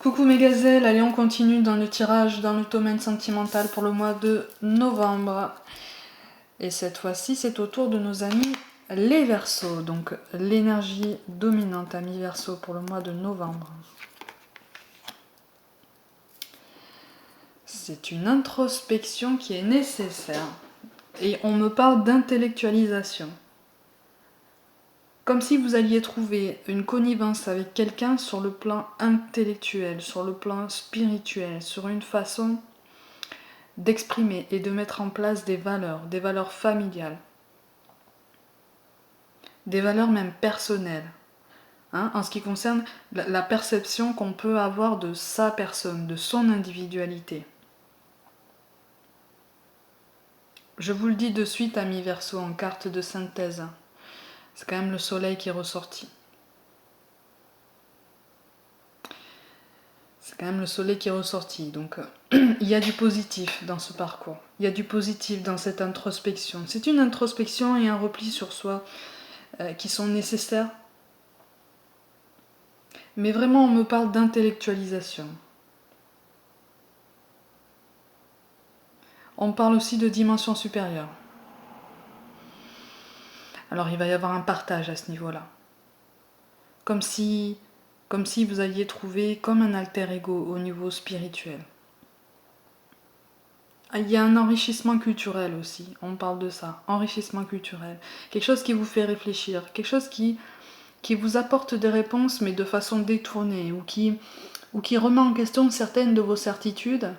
Coucou mes gazelles, allez on continue dans le tirage dans le domaine sentimental pour le mois de novembre. Et cette fois-ci c'est au tour de nos amis les Verseaux, donc l'énergie dominante amis Verseaux pour le mois de novembre. C'est une introspection qui est nécessaire et on me parle d'intellectualisation. Comme si vous alliez trouver une connivence avec quelqu'un sur le plan intellectuel, sur le plan spirituel, sur une façon d'exprimer et de mettre en place des valeurs familiales, des valeurs même personnelles, hein, en ce qui concerne la perception qu'on peut avoir de sa personne, de son individualité. Je vous le dis de suite, amis Verseaux, en carte de synthèse, c'est quand même le soleil qui est ressorti. C'est quand même le soleil qui est ressorti, donc il y a du positif dans ce parcours. Il y a du positif dans cette introspection. C'est une introspection et un repli sur soi qui sont nécessaires. Mais vraiment, on me parle d'intellectualisation. On parle aussi de dimension supérieure. Alors il va y avoir un partage à ce niveau-là. Comme si vous alliez trouver comme un alter ego au niveau spirituel. Il y a un enrichissement culturel aussi, on parle de ça, enrichissement culturel. Quelque chose qui vous fait réfléchir, quelque chose qui vous apporte des réponses mais de façon détournée, ou qui remet en question certaines de vos certitudes,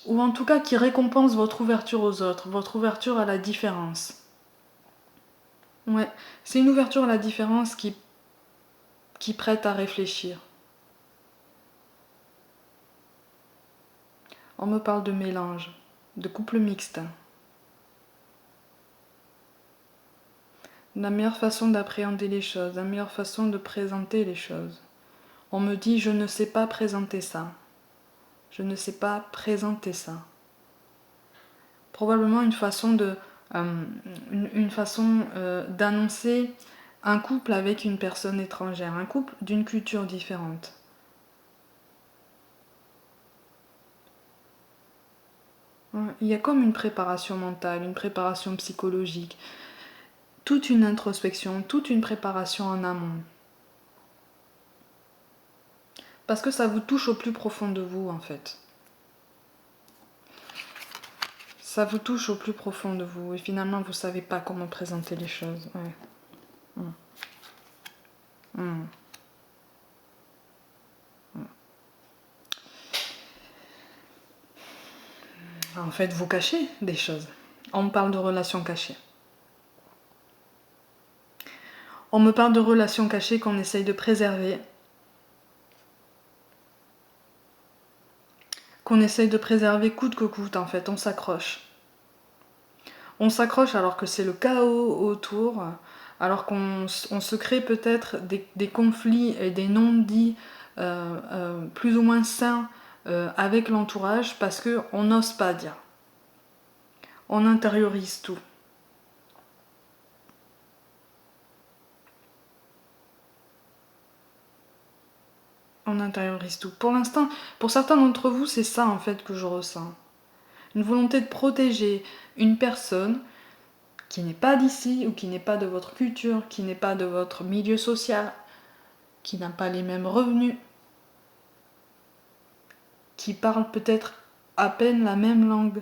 ou en tout cas qui récompense votre ouverture aux autres, votre ouverture à la différence. Ouais, c'est une ouverture à la différence qui prête à réfléchir. On me parle de mélange, de couple mixte. La meilleure façon d'appréhender les choses, la meilleure façon de présenter les choses. On me dit je ne sais pas présenter ça. Je ne sais pas présenter ça. Probablement une façon d'annoncer un couple avec une personne étrangère, un couple d'une culture différente. Il y a comme une préparation mentale, une préparation psychologique, toute une introspection, toute une préparation en amont. Parce que ça vous touche au plus profond de vous, en fait. Ça vous touche au plus profond de vous, et finalement, vous ne savez pas comment présenter les choses. Ouais. En fait, vous cachez des choses. On me parle de relations cachées. On me parle de relations cachées qu'on essaye de préserver. Qu'on essaye de préserver coûte que coûte, en fait. On s'accroche. On s'accroche alors que c'est le chaos autour, alors qu'on se crée peut-être des conflits et des non-dits plus ou moins sains avec l'entourage parce qu'on n'ose pas dire. On intériorise tout. On intériorise tout. Pour l'instant, pour certains d'entre vous, c'est ça en fait que je ressens. Une volonté de protéger une personne qui n'est pas d'ici ou qui n'est pas de votre culture, qui n'est pas de votre milieu social, qui n'a pas les mêmes revenus, qui parle peut-être à peine la même langue.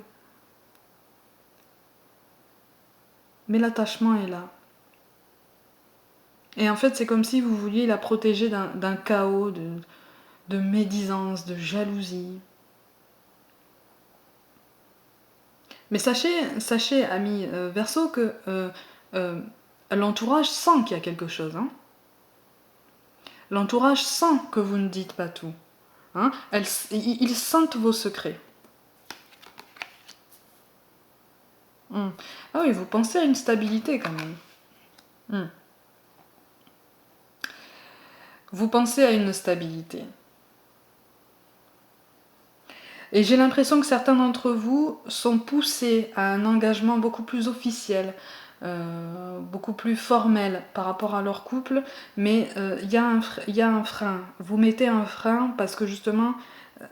Mais l'attachement est là. Et en fait, c'est comme si vous vouliez la protéger d'un chaos, de médisance, de jalousie. Mais sachez amis Verseaux, que l'entourage sent qu'il y a quelque chose. Hein. L'entourage sent que vous ne dites pas tout. Hein. Ils sentent vos secrets. Ah oui, vous pensez à une stabilité quand même. Vous pensez à une stabilité. Et j'ai l'impression que certains d'entre vous sont poussés à un engagement beaucoup plus officiel, beaucoup plus formel par rapport à leur couple, mais il y a un frein. Vous mettez un frein parce que justement, euh,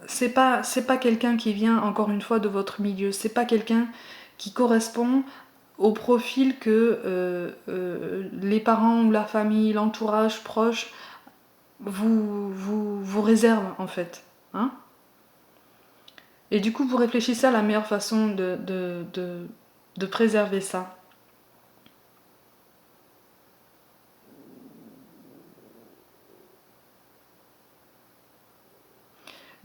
c'est pas quelqu'un qui vient encore une fois de votre milieu, c'est pas quelqu'un qui correspond au profil que les parents ou la famille, l'entourage proche vous réserve en fait. Hein. Et du coup, vous réfléchissez à la meilleure façon de préserver ça.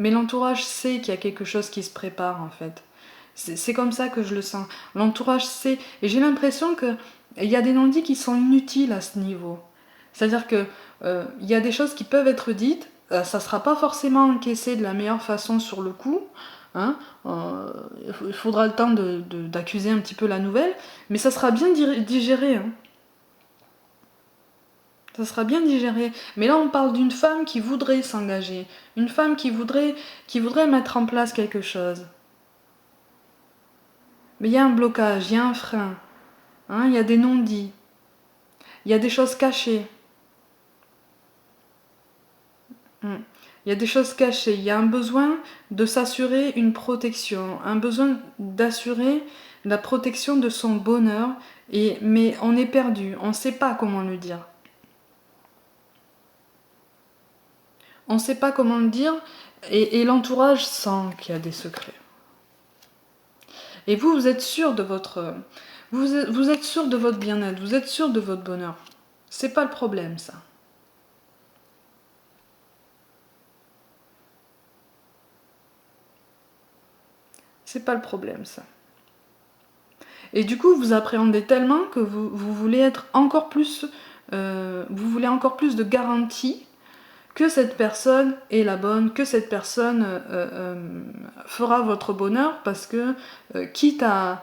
Mais l'entourage sait qu'il y a quelque chose qui se prépare en fait. C'est comme ça que je le sens. L'entourage sait. Et j'ai l'impression qu'il y a des non-dits qui sont inutiles à ce niveau. C'est-à-dire que y a des choses qui peuvent être dites, ça ne sera pas forcément encaissé de la meilleure façon sur le coup. Hein, il faudra le temps d'accuser un petit peu la nouvelle, mais ça sera bien digéré. Hein. Ça sera bien digéré. Mais là, on parle d'une femme qui voudrait s'engager. Une femme qui voudrait mettre en place quelque chose. Mais il y a un blocage, il y a un frein. Hein, il y a des non-dits. Il y a des choses cachées. Il y a des choses cachées. Il y a un besoin de s'assurer une protection. Un besoin d'assurer la protection de son bonheur. Mais on est perdu. On ne sait pas comment le dire. On ne sait pas comment le dire. Et l'entourage sent qu'il y a des secrets. Et vous, vous êtes sûr de votre... Vous êtes sûr de votre bien-être. Vous êtes sûr de votre bonheur. C'est pas le problème, ça. C'est pas le problème, ça. Et du coup, vous appréhendez tellement que vous voulez être encore plus... vous voulez encore plus de garantie que cette personne est la bonne, que cette personne fera votre bonheur, parce que quitte à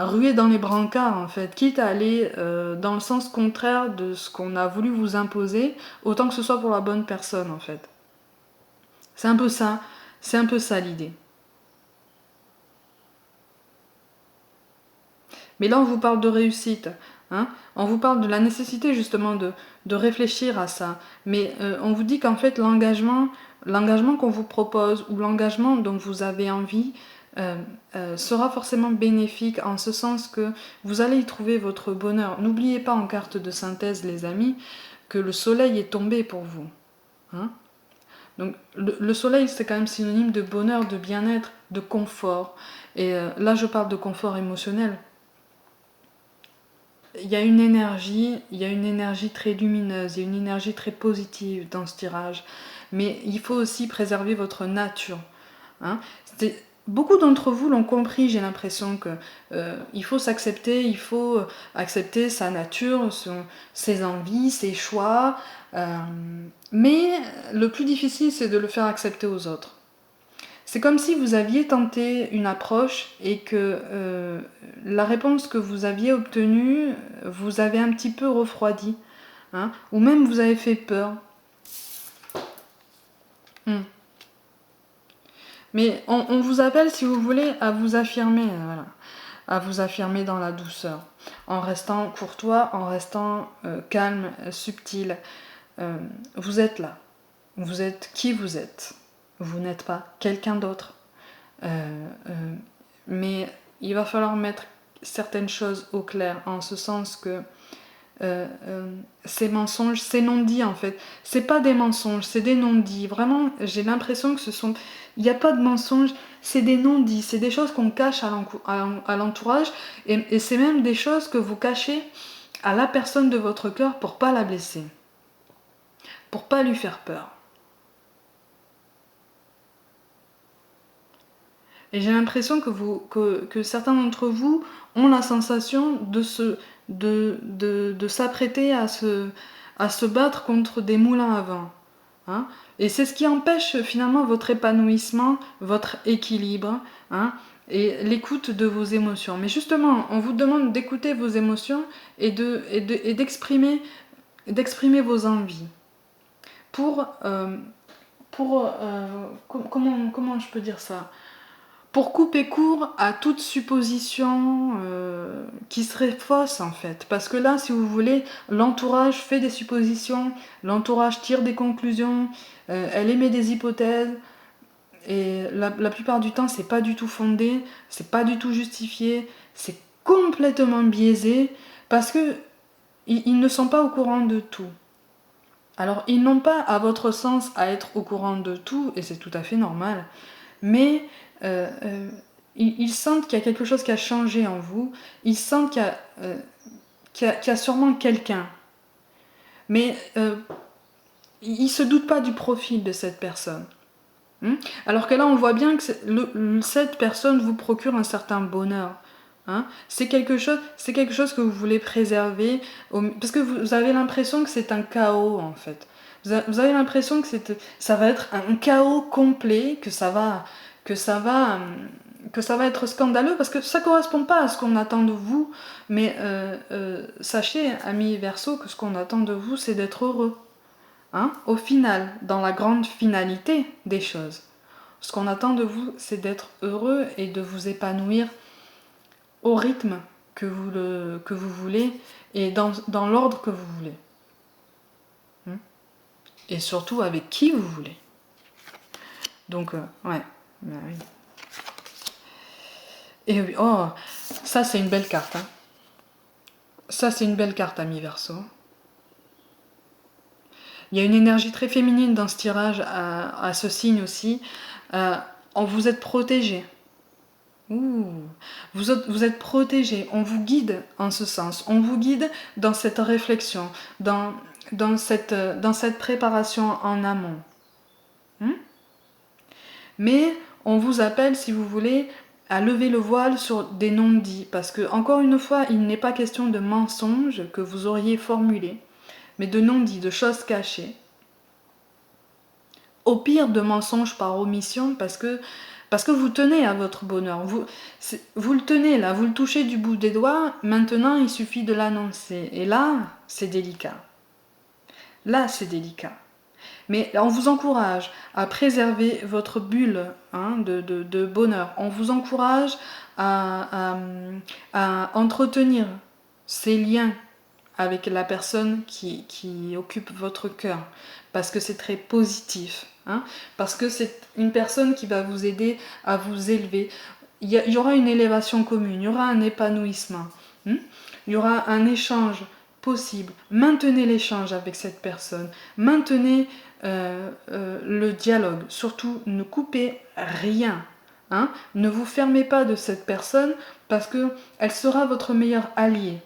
ruer dans les brancards, en fait, quitte à aller dans le sens contraire de ce qu'on a voulu vous imposer, autant que ce soit pour la bonne personne, en fait. C'est un peu ça l'idée. Mais là, on vous parle de réussite. Hein, on vous parle de la nécessité justement de réfléchir à ça. Mais on vous dit qu'en fait, l'engagement qu'on vous propose ou l'engagement dont vous avez envie sera forcément bénéfique en ce sens que vous allez y trouver votre bonheur. N'oubliez pas en carte de synthèse, les amis, que le soleil est tombé pour vous. Hein. Donc le soleil, c'est quand même synonyme de bonheur, de bien-être, de confort. Et là, je parle de confort émotionnel. Il y a une énergie très lumineuse, il y a une énergie très positive dans ce tirage. Mais il faut aussi préserver votre nature. Hein. Beaucoup d'entre vous l'ont compris, j'ai l'impression que il faut s'accepter, il faut accepter sa nature, ses envies, ses choix. Mais le plus difficile, c'est de le faire accepter aux autres. C'est comme si vous aviez tenté une approche et que la réponse que vous aviez obtenue vous avait un petit peu refroidi. Hein, ou même vous avez fait peur. Hmm. Mais on vous appelle, si vous voulez, à vous affirmer, voilà, à vous affirmer dans la douceur, en restant courtois, en restant calme, subtil. Vous êtes là, vous êtes qui vous êtes. Vous n'êtes pas quelqu'un d'autre. Mais il va falloir mettre certaines choses au clair, en ce sens que ces mensonges, ces non-dits en fait, c'est pas des mensonges, c'est des non-dits. Vraiment, j'ai l'impression que il n'y a pas de mensonges, c'est des non-dits, c'est des choses qu'on cache à l'entourage, et c'est même des choses que vous cachez à la personne de votre cœur pour pas la blesser, pour pas lui faire peur. Et j'ai l'impression que certains d'entre vous ont la sensation de s'apprêter à se battre contre des moulins à vent. Hein. Et c'est ce qui empêche finalement votre épanouissement, votre équilibre, hein, et l'écoute de vos émotions. Mais justement, on vous demande d'écouter vos émotions et d'exprimer vos envies. Pour comment je peux dire ça, pour couper court à toute supposition qui serait fausse en fait. Parce que là, si vous voulez, l'entourage fait des suppositions, l'entourage tire des conclusions, elle émet des hypothèses, et la plupart du temps, c'est pas du tout fondé, c'est pas du tout justifié, c'est complètement biaisé, parce que ils ne sont pas au courant de tout. Alors, ils n'ont pas, à votre sens, à être au courant de tout, et c'est tout à fait normal, mais ils sentent qu'il y a quelque chose qui a changé en vous, ils sentent qu'il y a sûrement quelqu'un, mais ils ne se doutent pas du profil de cette personne. Alors que là, on voit bien que cette personne vous procure un certain bonheur. C'est quelque chose que vous voulez préserver, parce que vous avez l'impression que c'est un chaos en fait. Vous avez l'impression que ça va être un chaos complet, que ça va être scandaleux, parce que ça correspond pas à ce qu'on attend de vous. Mais sachez, amis Verseau, que ce qu'on attend de vous, c'est d'être heureux. Au final, dans la grande finalité des choses. Ce qu'on attend de vous, c'est d'être heureux et de vous épanouir au rythme que vous voulez et dans l'ordre que vous voulez. Et surtout avec qui vous voulez. Donc, ouais. Bah oui. Et oui, oh, ça c'est une belle carte. Ça c'est une belle carte, ami Verseau. Il y a une énergie très féminine dans ce tirage à ce signe aussi. Vous êtes protégé. Vous êtes protégé, on vous guide en ce sens, on vous guide dans cette réflexion, dans cette préparation en amont. Mais on vous appelle, si vous voulez, à lever le voile sur des non-dits, parce que, encore une fois, il n'est pas question de mensonges que vous auriez formulés, mais de non-dits, de choses cachées. Au pire, de mensonges par omission, parce que vous tenez à votre bonheur. Vous le tenez là, vous le touchez du bout des doigts, maintenant il suffit de l'annoncer. Et là, c'est délicat. Là, c'est délicat. Mais on vous encourage à préserver votre bulle de bonheur. On vous encourage à entretenir ces liens avec la personne qui occupe votre cœur. Parce que c'est très positif. Parce que c'est une personne qui va vous aider à vous élever. Il y aura une élévation commune, il y aura un épanouissement. Il y aura un échange possible. Maintenez l'échange avec cette personne. Maintenez le dialogue. Surtout, ne coupez rien. Ne vous fermez pas de cette personne parce qu'elle sera votre meilleur allié.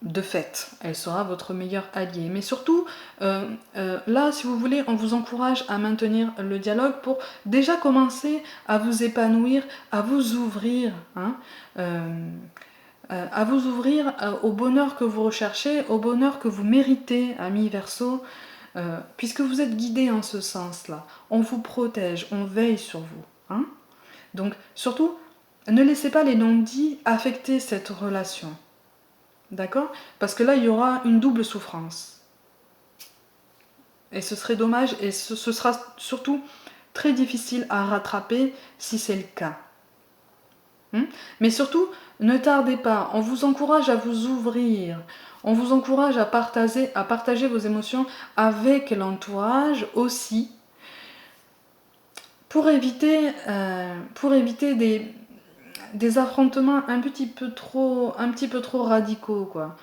De fait, elle sera votre meilleur allié. Mais surtout, là, si vous voulez, on vous encourage à maintenir le dialogue pour déjà commencer à vous épanouir, à vous ouvrir, au bonheur que vous recherchez, au bonheur que vous méritez, amis Verseau, puisque vous êtes guidés en ce sens-là. On vous protège, on veille sur vous. Donc, surtout, ne laissez pas les non-dits affecter cette relation. D'accord ? Parce que là, il y aura une double souffrance. Et ce serait dommage, et ce sera surtout très difficile à rattraper si c'est le cas. Mais surtout, ne tardez pas. On vous encourage à vous ouvrir. On vous encourage à partager vos émotions avec l'entourage aussi, pour éviter des affrontements un petit peu trop radicaux, quoi.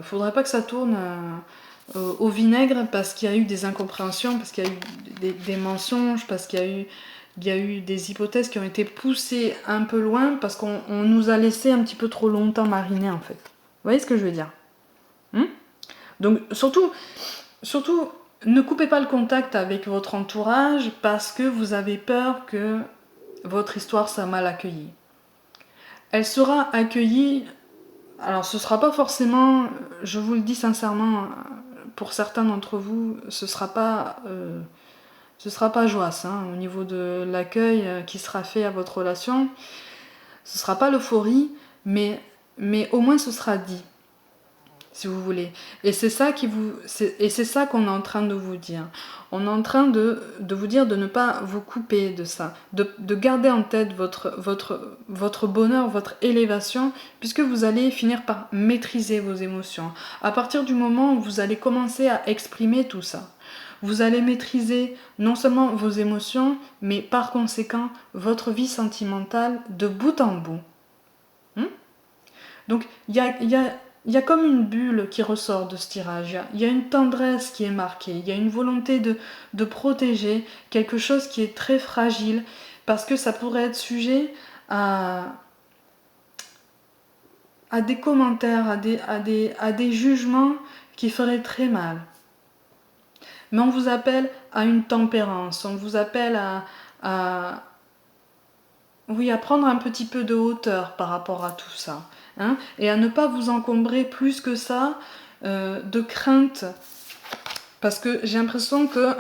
Faudrait pas que ça tourne au vinaigre parce qu'il y a eu des incompréhensions, parce qu'il y a eu des mensonges, parce qu'il y a eu des hypothèses qui ont été poussées un peu loin parce qu'on nous a laissé un petit peu trop longtemps mariner en fait. Vous voyez ce que je veux dire ? Donc surtout, ne coupez pas le contact avec votre entourage parce que vous avez peur que votre histoire soit mal accueillie. Elle sera accueillie, alors ce sera pas forcément, je vous le dis sincèrement, pour certains d'entre vous, ce sera pas joyeux au niveau de l'accueil qui sera fait à votre relation. Ce sera pas l'euphorie, mais au moins ce sera dit. si vous voulez. Et c'est ça qu'on est en train de vous dire. On est en train de vous dire de ne pas vous couper de ça, de garder en tête votre bonheur, votre élévation, puisque vous allez finir par maîtriser vos émotions. À partir du moment où vous allez commencer à exprimer tout ça, vous allez maîtriser non seulement vos émotions, mais par conséquent votre vie sentimentale de bout en bout. Donc il y a comme une bulle qui ressort de ce tirage, il y a une tendresse qui est marquée, il y a une volonté de protéger quelque chose qui est très fragile, parce que ça pourrait être sujet à des commentaires, à des jugements qui feraient très mal. Mais on vous appelle à une tempérance, on vous appelle à prendre un petit peu de hauteur par rapport à tout ça. Et à ne pas vous encombrer plus que ça de craintes. Parce que j'ai l'impression que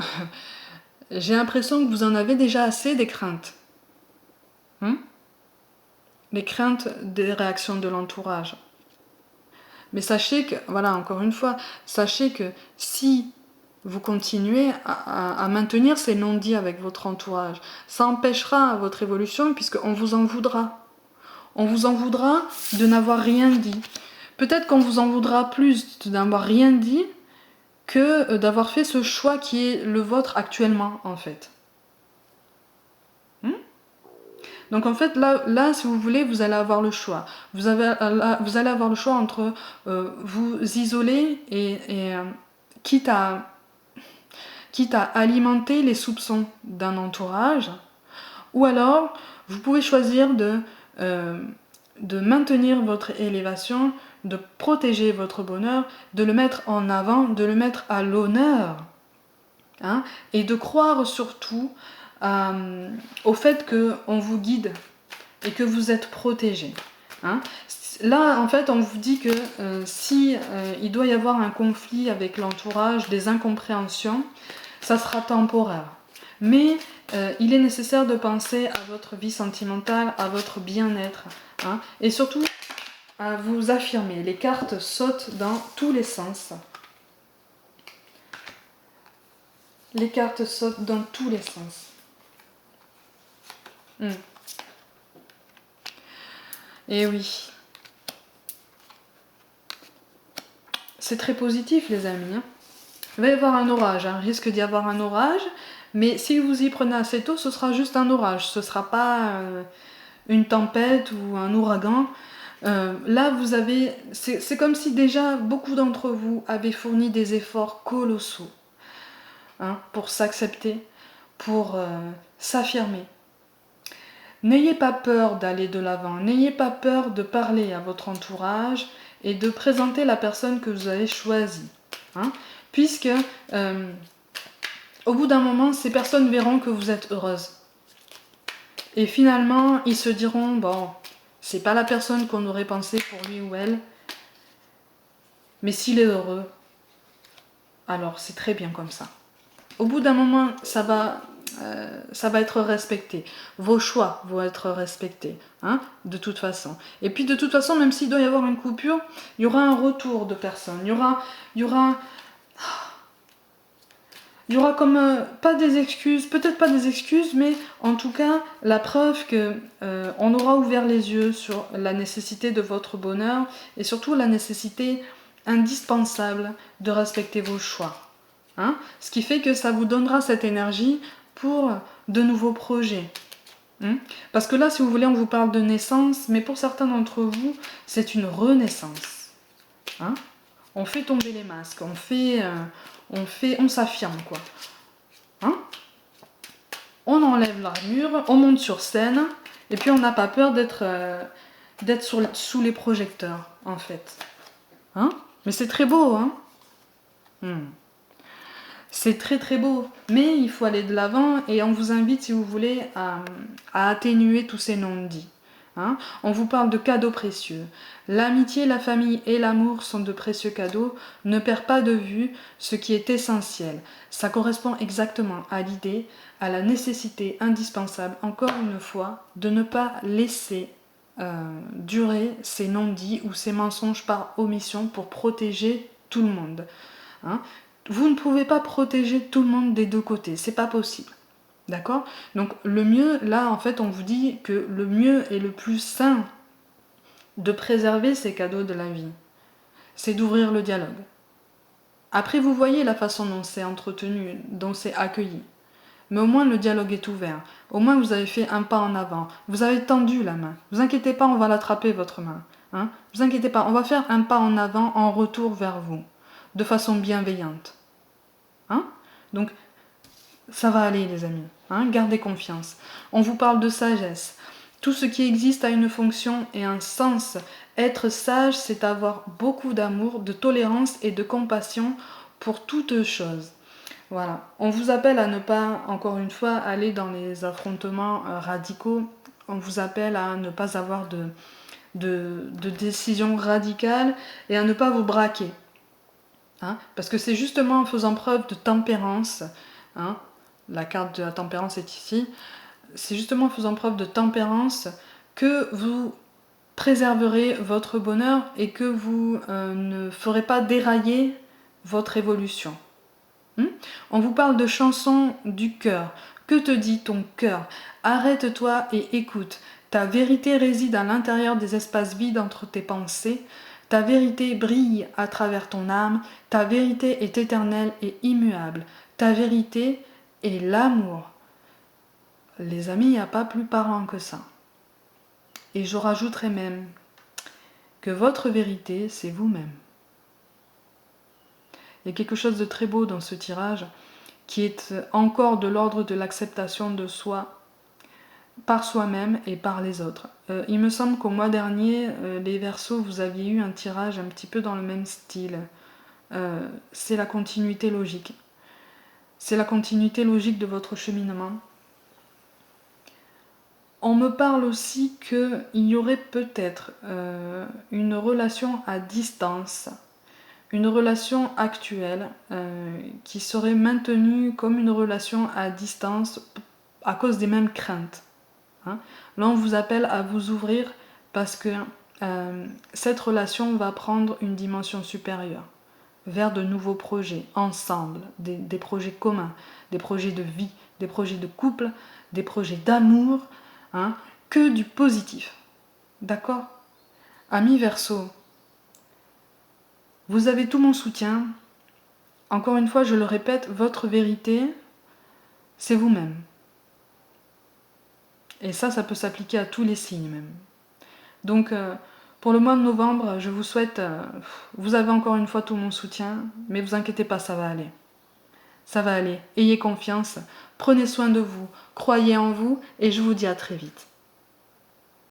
vous en avez déjà assez des craintes. Les craintes des réactions de l'entourage. Mais sachez que, voilà, encore une fois, sachez que si vous continuez à maintenir ces non-dits avec votre entourage, ça empêchera votre évolution puisqu'on vous en voudra. On vous en voudra de n'avoir rien dit. Peut-être qu'on vous en voudra plus de n'avoir rien dit que d'avoir fait ce choix qui est le vôtre actuellement, en fait. Donc en fait, là, si vous voulez, vous allez avoir le choix. Vous allez avoir le choix entre vous isoler et quitte à alimenter les soupçons d'un entourage, ou alors vous pouvez choisir de maintenir votre élévation, de protéger votre bonheur, de le mettre en avant, de le mettre à l'honneur, et de croire surtout au fait qu'on vous guide et que vous êtes protégé. Là, en fait, on vous dit que si il doit y avoir un conflit avec l'entourage, des incompréhensions, ça sera temporaire. Mais il est nécessaire de penser à votre vie sentimentale, à votre bien-être, et surtout à vous affirmer. Les cartes sautent dans tous les sens. Les cartes sautent dans tous les sens. Et oui. C'est très positif, les amis. Il va y avoir un orage, risque d'y avoir un orage, mais si vous y prenez assez tôt, ce sera juste un orage. Ce ne sera pas une tempête ou un ouragan. Là, vous avez... C'est comme si déjà beaucoup d'entre vous avaient fourni des efforts colossaux pour s'accepter, pour s'affirmer. N'ayez pas peur d'aller de l'avant, n'ayez pas peur de parler à votre entourage et de présenter la personne que vous avez choisie. Puisque, au bout d'un moment, ces personnes verront que vous êtes heureuse. Et finalement, ils se diront, bon, c'est pas la personne qu'on aurait pensé pour lui ou elle, mais s'il est heureux, alors c'est très bien comme ça. Au bout d'un moment, ça va être respecté. Vos choix vont être respectés, de toute façon. Et puis de toute façon, même s'il doit y avoir une coupure, il y aura un retour de personne. Il y aura comme, pas des excuses, peut-être pas des excuses, mais en tout cas, la preuve qu'on aura ouvert les yeux sur la nécessité de votre bonheur et surtout la nécessité indispensable de respecter vos choix. Ce qui fait que ça vous donnera cette énergie pour de nouveaux projets. Parce que là, si vous voulez, on vous parle de naissance, mais pour certains d'entre vous, c'est une renaissance. On fait tomber les masques, on s'affirme, quoi. On enlève l'armure, on monte sur scène, et puis on n'a pas peur d'être sous les projecteurs, en fait. Mais c'est très beau, C'est très très beau, mais il faut aller de l'avant et on vous invite, si vous voulez, à atténuer tous ces non-dits. On vous parle de cadeaux précieux. L'amitié, la famille et l'amour sont de précieux cadeaux. Ne perds pas de vue ce qui est essentiel. Ça correspond exactement à l'idée, à la nécessité indispensable, encore une fois, de ne pas laisser durer ces non-dits ou ces mensonges par omission pour protéger tout le monde. Hein. Vous ne pouvez pas protéger tout le monde des deux côtés, c'est pas possible. D'accord? Donc le mieux, là en fait on vous dit que le mieux et le plus sain de préserver ces cadeaux de la vie, c'est d'ouvrir le dialogue. Après vous voyez la façon dont c'est entretenu, dont c'est accueilli. Mais au moins le dialogue est ouvert. Au moins vous avez fait un pas en avant. Vous avez tendu la main. Vous inquiétez pas, on va l'attraper votre main. Hein? Vous inquiétez pas, on va faire un pas en avant en retour vers vous. De façon bienveillante. Hein? Donc ça va aller les amis. Hein? Gardez confiance. On vous parle de sagesse. Tout ce qui existe a une fonction et un sens. Être sage, c'est avoir beaucoup d'amour, de tolérance et de compassion pour toute chose. Voilà, on vous appelle à ne pas, encore une fois, aller dans les affrontements radicaux. On vous appelle à ne pas avoir de décisions radicales et à ne pas vous braquer. Hein, parce que c'est justement en faisant preuve de tempérance, hein, la carte de la tempérance est ici, c'est justement en faisant preuve de tempérance que vous préserverez votre bonheur et que vous ne ferez pas dérailler votre évolution. On vous parle de chansons du cœur. Que te dit ton cœur? Arrête-toi et écoute. Ta vérité réside à l'intérieur des espaces vides entre tes pensées. Ta vérité brille à travers ton âme. Ta vérité est éternelle et immuable. Ta vérité est l'amour. Les amis, il n'y a pas plus parlant que ça. Et je rajouterai même que votre vérité, c'est vous-même. Il y a quelque chose de très beau dans ce tirage qui est encore de l'ordre de l'acceptation de soi par soi-même et par les autres. Il me semble qu'au mois dernier, les Verseaux, vous aviez eu un tirage un petit peu dans le même style. C'est la continuité logique. C'est la continuité logique de votre cheminement. On me parle aussi qu'il y aurait peut-être une relation à distance, une relation actuelle qui serait maintenue comme une relation à distance à cause des mêmes craintes. Hein. Là, on vous appelle à vous ouvrir parce que cette relation va prendre une dimension supérieure vers de nouveaux projets, ensemble, des projets communs, des projets de vie, des projets de couple, des projets d'amour, hein, que du positif. D'accord? Amis Verseau, vous avez tout mon soutien. Encore une fois, je le répète, votre vérité, c'est vous-même. Et ça peut s'appliquer à tous les signes même. Donc, pour le mois de novembre, je vous souhaite... vous avez encore une fois tout mon soutien, mais vous inquiétez pas, ça va aller. Ça va aller. Ayez confiance, prenez soin de vous, croyez en vous, et je vous dis à très vite.